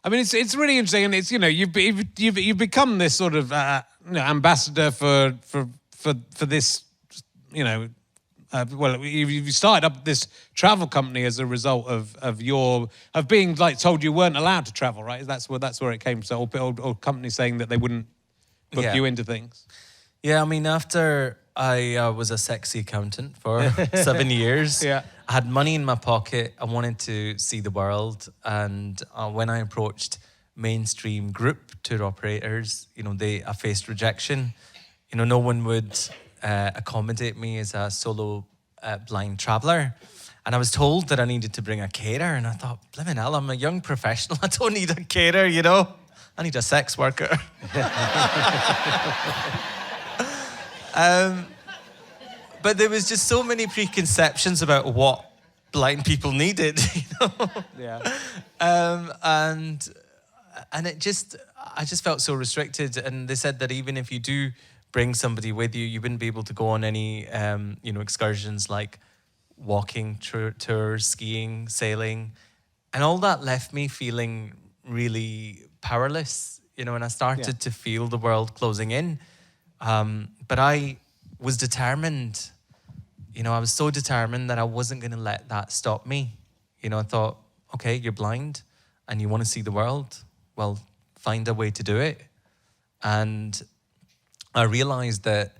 I mean, it's really interesting, and it's you've become this sort of ambassador for this, well, you started up this travel company as a result of being like told you weren't allowed to travel, right? That's where it came. So or companies saying that they wouldn't book you into things. Yeah, I mean, after I was a sexy accountant for 7 years. Yeah. I had money in my pocket. I wanted to see the world. And when I approached mainstream group tour operators, I faced rejection. No one would accommodate me as a solo blind traveler. And I was told that I needed to bring a carer. And I thought, blimmin' hell, I'm a young professional. I don't need a carer, I need a sex worker. But there was just so many preconceptions about what blind people needed, Yeah. And I just felt so restricted. And they said that even if you do bring somebody with you, you wouldn't be able to go on any, excursions like walking tours, skiing, sailing. And all that left me feeling really powerless, and I started to feel the world closing in. But I was determined. I was so determined that I wasn't going to let that stop me. I thought, okay, you're blind and you want to see the world. Well, find a way to do it. And I realized that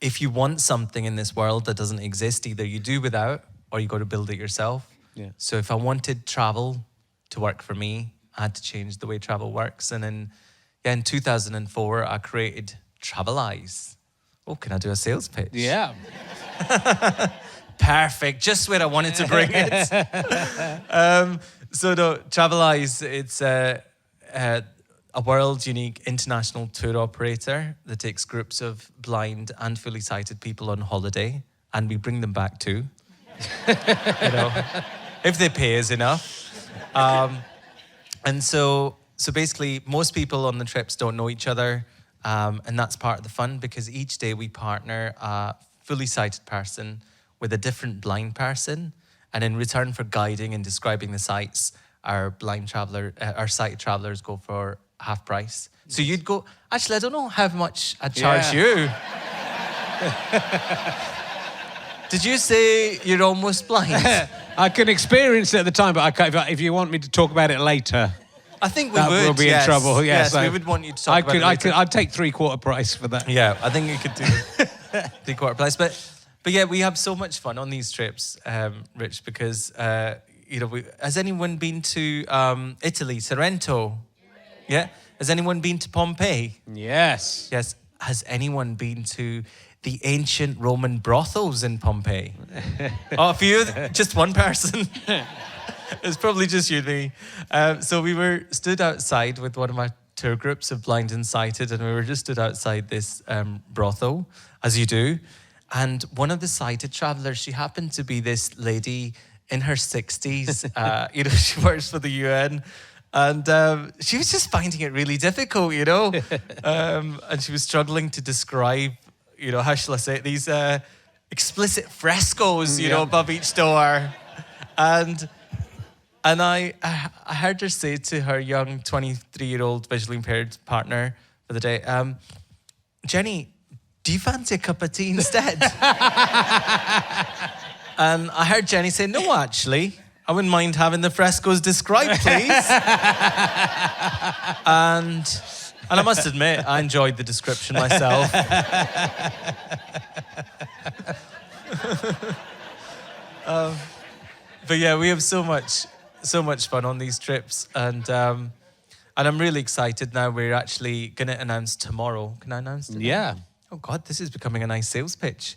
if you want something in this world that doesn't exist, either you do without or you got to build it yourself. Yeah. So if I wanted travel to work for me, I had to change the way travel works. And in 2004, I created Traveleyes. Oh, can I do a sales pitch? Yeah. Perfect. Just where I wanted to bring it. Traveleyes, it's a world-unique international tour operator that takes groups of blind and fully sighted people on holiday, and we bring them back too. If they pay us enough. And so basically, most people on the trips don't know each other. And that's part of the fun, because each day we partner a fully sighted person with a different blind person. And in return for guiding and describing the sights, our sighted travelers go for half price. So you'd go, actually, I don't know how much I'd charge you. Did you say you're almost blind? I can experience it at the time, but if you want me to talk about it later... I think we would. We'll be in trouble. Yes, we would want you to talk about it later. I'd take 3/4 price for that. Yeah, I think you could do 3/4 price. But yeah, we have so much fun on these trips, Rich, because has anyone been to Italy, Sorrento? Yeah. Has anyone been to Pompeii? Yes. Yes. Has anyone been to the ancient Roman brothels in Pompeii? Oh, a few? Just one person. It's probably just you and me. So we were stood outside with one of my tour groups of blind and sighted, and we were just stood outside this brothel, as you do. And one of the sighted travelers, she happened to be this lady in her 60s. She works for the UN. And she was just finding it really difficult, and she was struggling to describe, how shall I say it, these explicit frescoes, above each door. And I heard her say to her young 23-year-old visually impaired partner for the day, Jenny, do you fancy a cup of tea instead? And I heard Jenny say, no, actually, I wouldn't mind having the frescoes described, please. And I must admit, I enjoyed the description myself. But yeah, we have so much fun on these trips, and I'm really excited now. We're actually going to announce tomorrow. Can I announce today? Yeah. Oh God, this is becoming a nice sales pitch.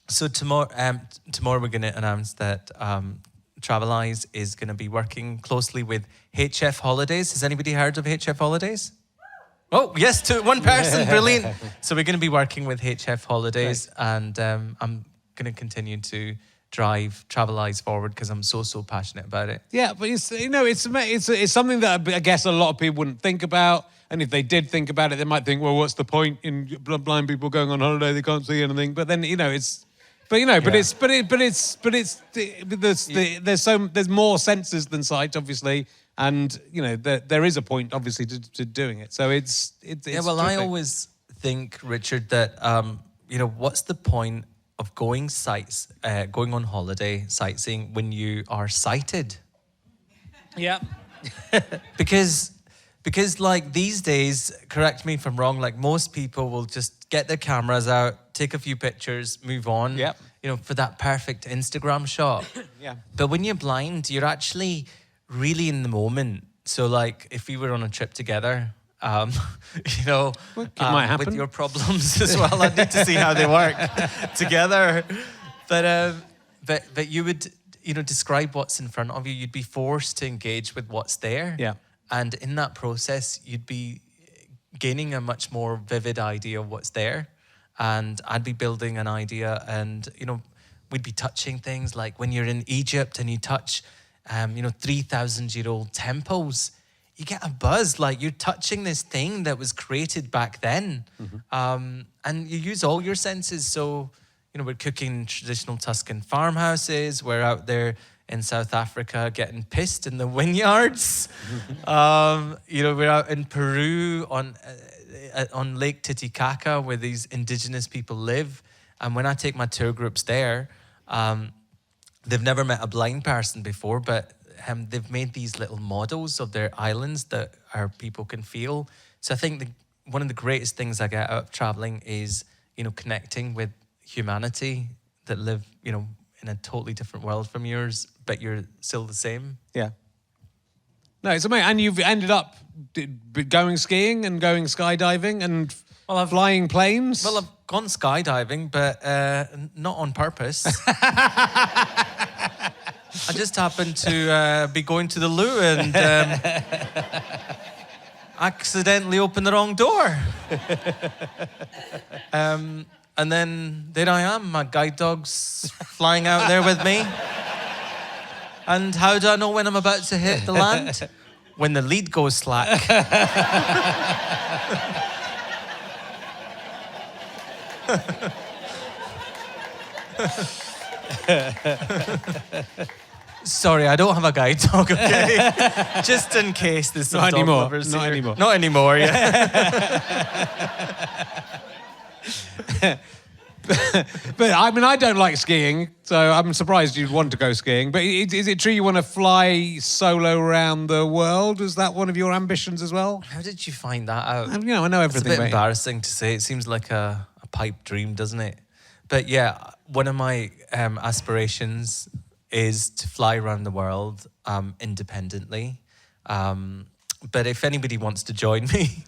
So tomorrow we're going to announce that Traveleyes is going to be working closely with HF Holidays. Has anybody heard of HF Holidays? Oh yes, one person, brilliant. So we're going to be working with HF Holidays, and I'm going to continue to drive Traveleyes forward because I'm so passionate about it. Yeah, but it's something that I guess a lot of people wouldn't think about, and if they did think about it, they might think, well, what's the point in blind people going on holiday? They can't see anything. But then there's more senses than sight, obviously, And you know, there is a point, obviously, to doing it. So it's yeah. Well, I always think, Richard, that you know, what's the point of going on holiday sightseeing when you are sighted? Yeah. Because like these days, correct me if I'm wrong, like most people will just get their cameras out, take a few pictures, move on. Yep. You know, for that perfect Instagram shot. Yeah. But when you're blind, you're actually really in the moment. So like if we were on a trip together, you know, it might happen. with your problems as well, I'd need to see how they work together. But you would, you know, describe what's in front of you. You'd be forced to engage with what's there. Yeah. And in that process, you'd be gaining a much more vivid idea of what's there. And I'd be building an idea, and, you know, we'd be touching things like when you're in Egypt and you touch, you know, 3,000-year-old temples, you get a buzz, like you're touching this thing that was created back then. And you use all your senses. So, you know, we're cooking traditional Tuscan farmhouses. We're out there in South Africa getting pissed in the vineyards. You know, we're out in Peru on Lake Titicaca where these indigenous people live. And when I take my tour groups there, they've never met a blind person before, but they've made these little models of their islands that our people can feel. So I think one of the greatest things I get out of traveling is, you know, connecting with humanity that live, you know, in a totally different world from yours, but you're still the same. Yeah. No, it's amazing. And you've ended up going skiing and going skydiving and flying planes. Well, I've gone skydiving, but not on purpose. I just happened to be going to the loo and accidentally opened the wrong door. And then there I am, my guide dog's flying out there with me. And how do I know when I'm about to hit the land? When the lead goes slack. Sorry, I don't have a guide dog, okay? Just in case there's some dog lovers here. Not anymore, yeah. But I mean, I don't like skiing, so I'm surprised you'd want to go skiing. But is it true you want to fly solo around the world? Is that one of your ambitions as well? How did you find that out? You know, I know everything. It's a bit embarrassing to say. It seems like a pipe dream, doesn't it? But yeah, one of my aspirations is to fly around the world independently. But if anybody wants to join me,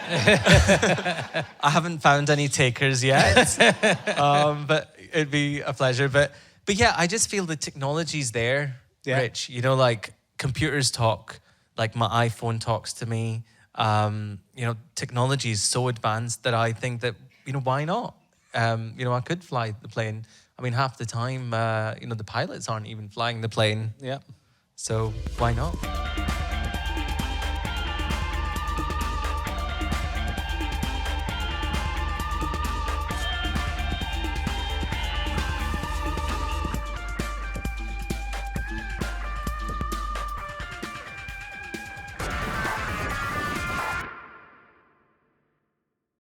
I haven't found any takers yet, but it'd be a pleasure. But yeah, I just feel the technology's there, Rich. You know, like computers talk, like my iPhone talks to me. You know, technology is so advanced that I think that, you know, why not? You know, I could fly the plane. I mean, half the time, you know, the pilots aren't even flying the plane. Yeah. So why not?